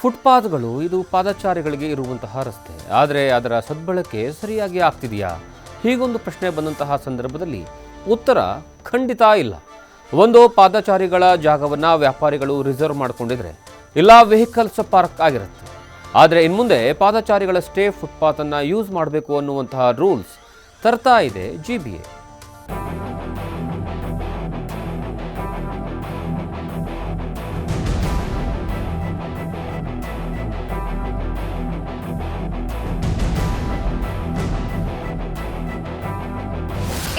ಫುಟ್ಪಾತ್ಗಳು ಇದು ಪಾದಚಾರಿಗಳಿಗೆ ಇರುವಂತಹ ರಸ್ತೆ. ಆದರೆ ಅದರ ಸದ್ಬಳಕೆ ಸರಿಯಾಗಿ ಆಗ್ತಿದೆಯಾ? ಹೀಗೊಂದು ಪ್ರಶ್ನೆ ಬಂದಂತಹ ಸಂದರ್ಭದಲ್ಲಿ ಉತ್ತರ ಖಂಡಿತ ಇಲ್ಲ. ಒಂದು ಪಾದಚಾರಿಗಳ ಜಾಗವನ್ನು ವ್ಯಾಪಾರಿಗಳು ರಿಸರ್ವ್ ಮಾಡಿಕೊಂಡಿದ್ರೆ ಇಲ್ಲ ವೆಹಿಕಲ್ಸ್ ಪಾರ್ಕ್ ಆಗಿರುತ್ತೆ. ಆದರೆ ಇನ್ಮುಂದೆ ಪಾದಚಾರಿಗಳಷ್ಟೇ ಫುಟ್ಪಾತನ್ನು ಯೂಸ್ ಮಾಡಬೇಕು ಅನ್ನುವಂತಹ ರೂಲ್ಸ್ ತರ್ತಾ ಇದೆ GBA.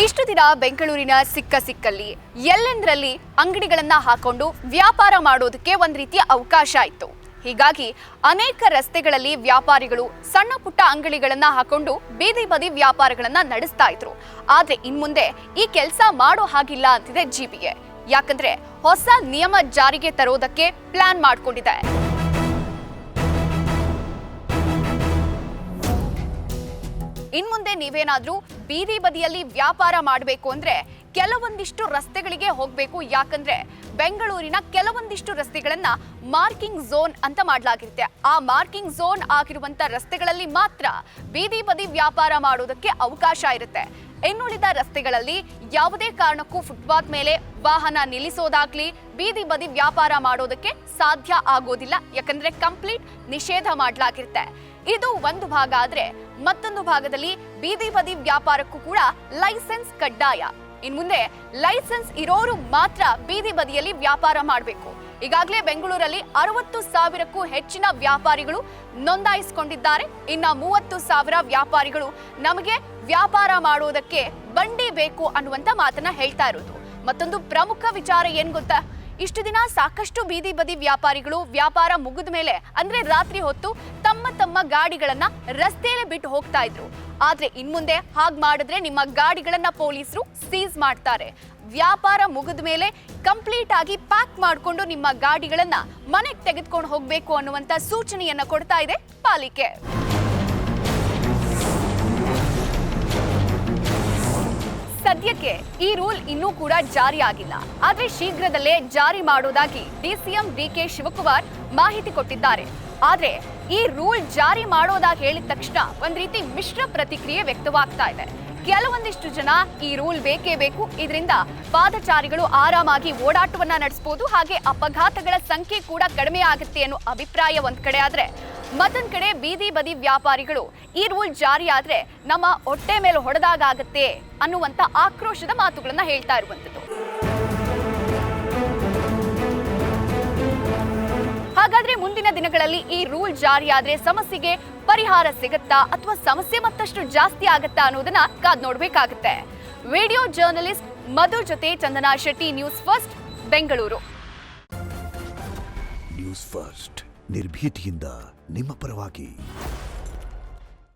ಇಷ್ಟು ದಿನ ಬೆಂಗಳೂರಿನ ಸಿಕ್ಕಲ್ಲಿ ಎಲ್ಲೆಂದರಲ್ಲಿ ಅಂಗಡಿಗಳನ್ನ ಹಾಕೊಂಡು ವ್ಯಾಪಾರ ಮಾಡೋದಕ್ಕೆ ಒಂದು ರೀತಿಯ ಅವಕಾಶ ಇತ್ತು. ಹೀಗಾಗಿ ಅನೇಕ ರಸ್ತೆಗಳಲ್ಲಿ ವ್ಯಾಪಾರಿಗಳು ಸಣ್ಣ ಪುಟ್ಟ ಅಂಗಡಿಗಳನ್ನ ಹಾಕೊಂಡು ಬೀದಿ ಬದಿ ವ್ಯಾಪಾರಗಳನ್ನ ನಡೆಸ್ತಾ ಇದ್ರು. ಆದ್ರೆ ಇನ್ಮುಂದೆ ಈ ಕೆಲಸ ಮಾಡೋ ಹಾಗಿಲ್ಲ ಅಂತಿದೆ GBA. ಯಾಕಂದ್ರೆ ಹೊಸ ನಿಯಮ ಜಾರಿಗೆ ತರೋದಕ್ಕೆ ಪ್ಲಾನ್ ಮಾಡ್ಕೊಂಡಿದೆ. ಇನ್ಮುಂದೆ ನೀವೇನಾದ್ರೂ ಬೀದಿ ಬದಿಯಲ್ಲಿ ವ್ಯಾಪಾರ ಮಾಡಬೇಕು ಅಂದ್ರೆ ಕೆಲವೊಂದಿಷ್ಟು ರಸ್ತೆಗಳಿಗೆ ಹೋಗಬೇಕು. ಯಾಕಂದ್ರೆ ಬೆಂಗಳೂರಿನ ಕೆಲವೊಂದಿಷ್ಟು ರಸ್ತೆಗಳನ್ನ ಮಾರ್ಕಿಂಗ್ ಝೋನ್ ಅಂತ ಮಾಡಲಾಗಿರುತ್ತೆ. ಆ ಮಾರ್ಕಿಂಗ್ ಝೋನ್ ಆಗಿರುವಂತ ರಸ್ತೆಗಳಲ್ಲಿ ಮಾತ್ರ ಬೀದಿ ಬದಿ ವ್ಯಾಪಾರ ಮಾಡೋದಕ್ಕೆ ಅವಕಾಶ ಇರುತ್ತೆ. ಇನ್ನುಳಿದ ರಸ್ತೆಗಳಲ್ಲಿ ಯಾವುದೇ ಕಾರಣಕ್ಕೂ ಫುಟ್ಪಾತ್ ಮೇಲೆ ವಾಹನ ನಿಲ್ಲಿಸೋದಾಗ್ಲಿ ಬೀದಿ ಬದಿ ವ್ಯಾಪಾರ ಮಾಡೋದಕ್ಕೆ ಸಾಧ್ಯ ಆಗೋದಿಲ್ಲ. ಯಾಕಂದ್ರೆ ಕಂಪ್ಲೀಟ್ ನಿಷೇಧ ಮಾಡಲಾಗಿರುತ್ತೆ. ಇದು ಒಂದು ಭಾಗ. ಆದ್ರೆ ಮತ್ತೊಂದು ಭಾಗದಲ್ಲಿ ಬೀದಿ ಬದಿ ವ್ಯಾಪಾರಕ್ಕೂ ಕೂಡ ಲೈಸೆನ್ಸ್ ಕಡ್ಡಾಯ. ಇನ್ಮುಂದೆ ಲೈಸೆನ್ಸ್ ಇರೋರು ಮಾತ್ರ ಬೀದಿ ಬದಿಯಲ್ಲಿ ವ್ಯಾಪಾರ ಮಾಡಬೇಕು. ಈಗಾಗಲೇ ಬೆಂಗಳೂರಲ್ಲಿ 60,000ಕ್ಕೂ ಹೆಚ್ಚಿನ ವ್ಯಾಪಾರಿಗಳು ನೋಂದಾಯಿಸಿಕೊಂಡಿದ್ದಾರೆ. ಇನ್ನ 30,000 ವ್ಯಾಪಾರಿಗಳು ನಮಗೆ ವ್ಯಾಪಾರ ಮಾಡೋದಕ್ಕೆ ಬಂಡಿ ಬೇಕು ಅನ್ನುವಂತ ಮಾತನ್ನ ಹೇಳ್ತಾ ಇರೋದು. ಮತ್ತೊಂದು ಪ್ರಮುಖ ವಿಚಾರ ಏನ್ ಗೊತ್ತಾ? ಇಷ್ಟು ದಿನ ಸಾಕಷ್ಟು ಬೀದಿ ಬದಿ ವ್ಯಾಪಾರಿಗಳು ವ್ಯಾಪಾರ ಮುಗಿದ ಮೇಲೆ ಅಂದ್ರೆ ರಾತ್ರಿ ಹೊತ್ತು ತಮ್ಮ ಗಾಡಿಗಳನ್ನ ರಸ್ತೆಯಲ್ಲೇ ಬಿಟ್ಟು ಹೋಗ್ತಾ ಇದ್ರು. ಆದ್ರೆ ಇನ್ಮುಂದೆ ಹಾಗೆ ಮಾಡಿದ್ರೆ ನಿಮ್ಮ ಗಾಡಿಗಳನ್ನ ಪೊಲೀಸರು ಸೀಸ್ ಮಾಡ್ತಾರೆ. ವ್ಯಾಪಾರ ಮುಗಿದ ಮೇಲೆ ಕಂಪ್ಲೀಟ್ ಆಗಿ ಪ್ಯಾಕ್ ಮಾಡಿಕೊಂಡು ನಿಮ್ಮ ಗಾಡಿಗಳನ್ನ ಮನೆಗೆ ತೆಗೆದುಕೊಂಡು ಹೋಗ್ಬೇಕು ಅನ್ನುವಂತ ಸೂಚನೆಯನ್ನ ಕೊಡ್ತಾ ಇದೆ ಪಾಲಿಕೆ. ಸದ್ಯಕ್ಕೆ ಈ ರೂಲ್ ಇನ್ನೂ ಕೂಡ ಜಾರಿ ಆಗಿಲ್ಲ. ಆದ್ರೆ ಶೀಘ್ರದಲ್ಲೇ ಜಾರಿ ಮಾಡೋದಾಗಿ DCM DK ಶಿವಕುಮಾರ್ ಮಾಹಿತಿ ಕೊಟ್ಟಿದ್ದಾರೆ. ಆದ್ರೆ ಈ ರೂಲ್ ಜಾರಿ ಮಾಡೋದಾಗಿ ಹೇಳಿದ ತಕ್ಷಣ ಒಂದ್ ರೀತಿ ಮಿಶ್ರ ಪ್ರತಿಕ್ರಿಯೆ ವ್ಯಕ್ತವಾಗ್ತಾ ಇದೆ. ಕೆಲವೊಂದಿಷ್ಟು ಜನ ಈ ರೂಲ್ ಬೇಕೇ ಬೇಕು, ಇದರಿಂದ ಪಾದಚಾರಿಗಳು ಆರಾಮಾಗಿ ಓಡಾಟವನ್ನ ನಡೆಸಬಹುದು, ಹಾಗೆ ಅಪಘಾತಗಳ ಸಂಖ್ಯೆ ಕೂಡ ಕಡಿಮೆ ಆಗುತ್ತೆ ಅನ್ನೋ ಅಭಿಪ್ರಾಯ ಒಂದ್ ಕಡೆ ಆದ್ರೆ, ಮತ್ತೊಂದ್ ಕಡೆ ಬೀದಿ ಬದಿ ವ್ಯಾಪಾರಿಗಳು ಈ ರೂಲ್ ಜಾರಿ ಆದ್ರೆ ನಮ್ಮ ಹೊಟ್ಟೆ ಮೇಲೆ ಹೊಡೆದಾಗತ್ತೆ ಅನ್ನುವಂತ ಆಕ್ರೋಶದ ಮಾತುಗಳನ್ನ ಹೇಳ್ತಾ ಇರುವಂತದ್ದು. ಹಾಗಾದ್ರೆ ಮುಂದಿನ ದಿನಗಳಲ್ಲಿ ಈ ರೂಲ್ ಜಾರಿ ಆದ್ರೆ ಸಮಸ್ಯೆಗೆ ಪರಿಹಾರ ಸಿಗುತ್ತಾ ಅಥವಾ ಸಮಸ್ಯೆ ಮತ್ತಷ್ಟು ಜಾಸ್ತಿ ಆಗತ್ತಾ ಅನ್ನೋದನ್ನ ಕಾದ್ ನೋಡ್ಬೇಕಾಗುತ್ತೆ. ವಿಡಿಯೋ ಜರ್ನಲಿಸ್ಟ್ ಮಧು ಜೊತೆ Chandana Shetty, news first, Bengaluru. News first ನಿರ್ಭೀತಿಯಿಂದ ನಿಮ್ಮ ಪರವಾಗಿ.